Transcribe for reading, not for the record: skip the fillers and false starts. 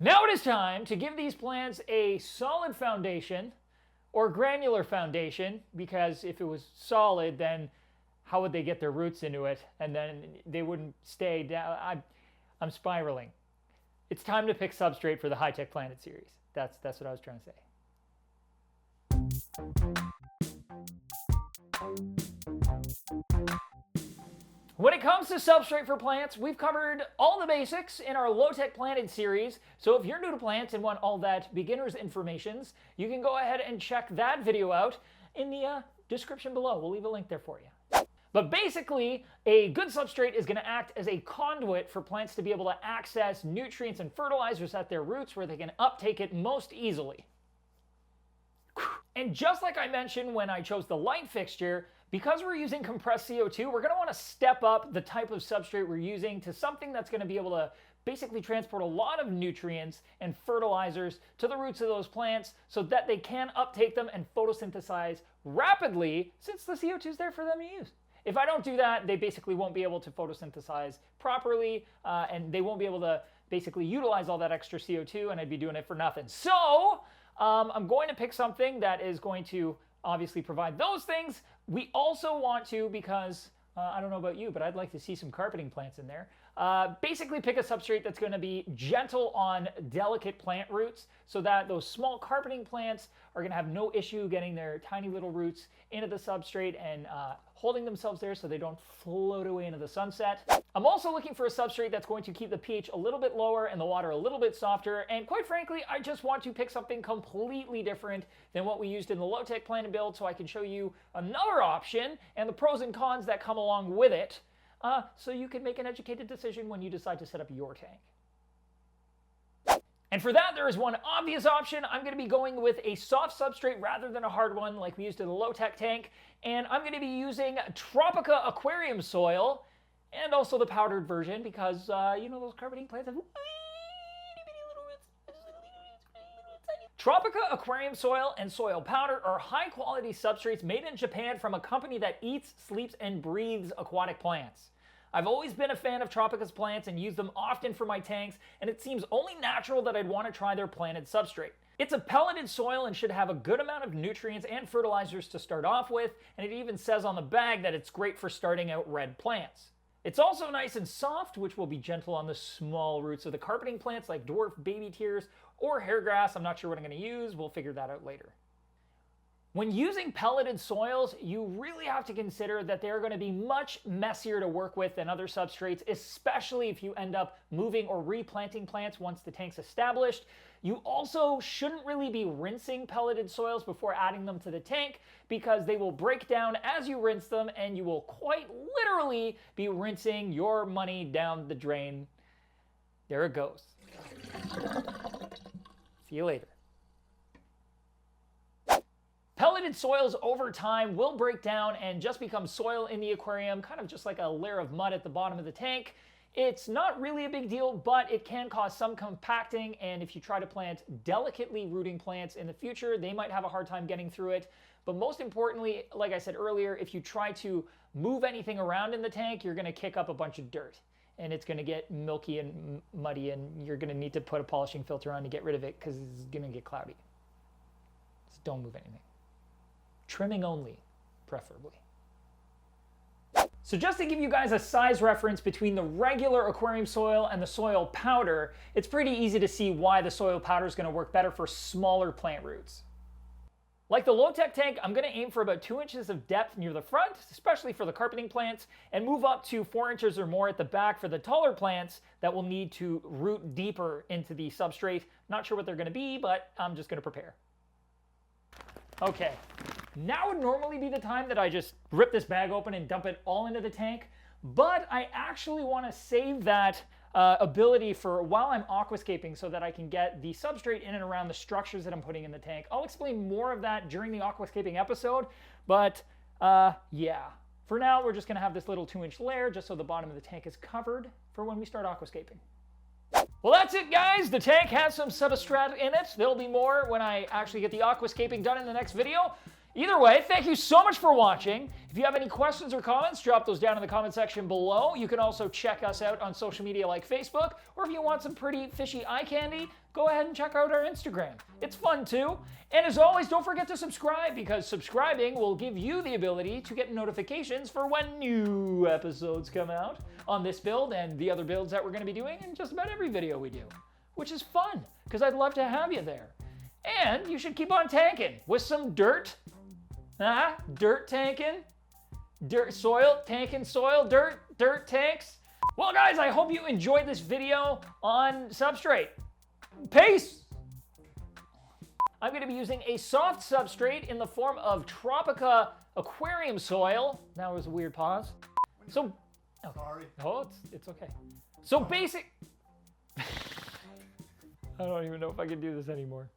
Now it is time to give these plants a solid foundation or granular foundation, because if it was solid, then how would they get their roots into it? And then they wouldn't stay down. I'm spiraling. It's time to pick substrate for the high-tech planted series. That's what I was trying to say. When it comes to substrate for plants, we've covered all the basics in our low-tech planted series. So if you're new to plants and want all that beginner's informations, you can go ahead and check that video out in the description below. We'll leave a link there for you. But basically, a good substrate is going to act as a conduit for plants to be able to access nutrients and fertilizers at their roots where they can uptake it most easily. And just like I mentioned when I chose the light fixture, because we're using compressed CO2, we're going to want to step up the type of substrate we're using to something that's going to be able to basically transport a lot of nutrients and fertilizers to the roots of those plants so that they can uptake them and photosynthesize rapidly, since the CO2 is there for them to use. If I don't do that, they basically won't be able to photosynthesize properly, and they won't be able to basically utilize all that extra CO2, and I'd be doing it for nothing. So I'm going to pick something that is going to obviously provide those things. We also want to, because I don't know about you, but I'd like to see some carpeting plants in there. Basically pick a substrate that's going to be gentle on delicate plant roots so that those small carpeting plants are going to have no issue getting their tiny little roots into the substrate and holding themselves there so they don't float away into the sunset. I'm also looking for a substrate that's going to keep the pH a little bit lower and the water a little bit softer. And quite frankly, I just want to pick something completely different than what we used in the low-tech planted build so I can show you another option and the pros and cons that come along with it, so you can make an educated decision when you decide to set up your tank. And for that, there is one obvious option. I'm going to be going with a soft substrate rather than a hard one like we used in the low-tech tank. And I'm going to be using Tropica aquarium soil and also the powdered version because, you know, those carpeting plants have Tropica aquarium soil and soil powder are high-quality substrates made in Japan from a company that eats, sleeps, and breathes aquatic plants. I've always been a fan of Tropica's plants and use them often for my tanks, and it seems only natural that I'd want to try their planted substrate. It's a pelleted soil and should have a good amount of nutrients and fertilizers to start off with, and it even says on the bag that it's great for starting out red plants. It's also nice and soft, which will be gentle on the small roots of the carpeting plants like dwarf baby tears or hairgrass. I'm not sure what I'm going to use. We'll figure that out later. When using pelleted soils, you really have to consider that they're going to be much messier to work with than other substrates, especially if you end up moving or replanting plants once the tank's established. You also shouldn't really be rinsing pelleted soils before adding them to the tank because they will break down as you rinse them and you will quite literally be rinsing your money down the drain. There it goes. See you later. Pelleted soils over time will break down and just become soil in the aquarium, kind of just like a layer of mud at the bottom of the tank. It's not really a big deal, but it can cause some compacting, and if you try to plant delicately rooting plants in the future, they might have a hard time getting through it. But most importantly, like I said earlier, if you try to move anything around in the tank, you're going to kick up a bunch of dirt, and it's going to get milky and muddy, and you're going to need to put a polishing filter on to get rid of it because it's going to get cloudy. Just don't move anything. Trimming only, preferably. So just to give you guys a size reference between the regular aquarium soil and the soil powder, it's pretty easy to see why the soil powder is going to work better for smaller plant roots. Like the low-tech tank, I'm going to aim for about 2 inches of depth near the front, especially for the carpeting plants, and move up to 4 inches or more at the back for the taller plants that will need to root deeper into the substrate. Not sure what they're going to be, but I'm just going to prepare. Okay. Now would normally be the time that I just rip this bag open and dump it all into the tank, but I actually want to save that ability for while I'm aquascaping so that I can get the substrate in and around the structures that I'm putting in the tank. I'll explain more of that during the aquascaping episode, but yeah. For now, we're just going to have this little 2-inch layer just so the bottom of the tank is covered for when we start aquascaping. Well, that's it, guys. The tank has some substrate in it. There'll be more when I actually get the aquascaping done in the next video. Either way, thank you so much for watching. If you have any questions or comments, drop those down in the comment section below. You can also check us out on social media like Facebook, or if you want some pretty fishy eye candy, go ahead and check out our Instagram. It's fun too. And as always, don't forget to subscribe, because subscribing will give you the ability to get notifications for when new episodes come out on this build and the other builds that we're going to be doing in just about every video we do, which is fun, because I'd love to have you there. And you should keep on tanking with some dirt. Dirt tanking, dirt soil, tanking soil, dirt tanks. Well guys, I hope you enjoyed this video on Substrate. Peace! I'm going to be using a soft substrate in the form of Tropica aquarium soil. That was a weird pause. So, okay. Sorry. Oh, it's okay. So basic, I don't even know if I can do this anymore.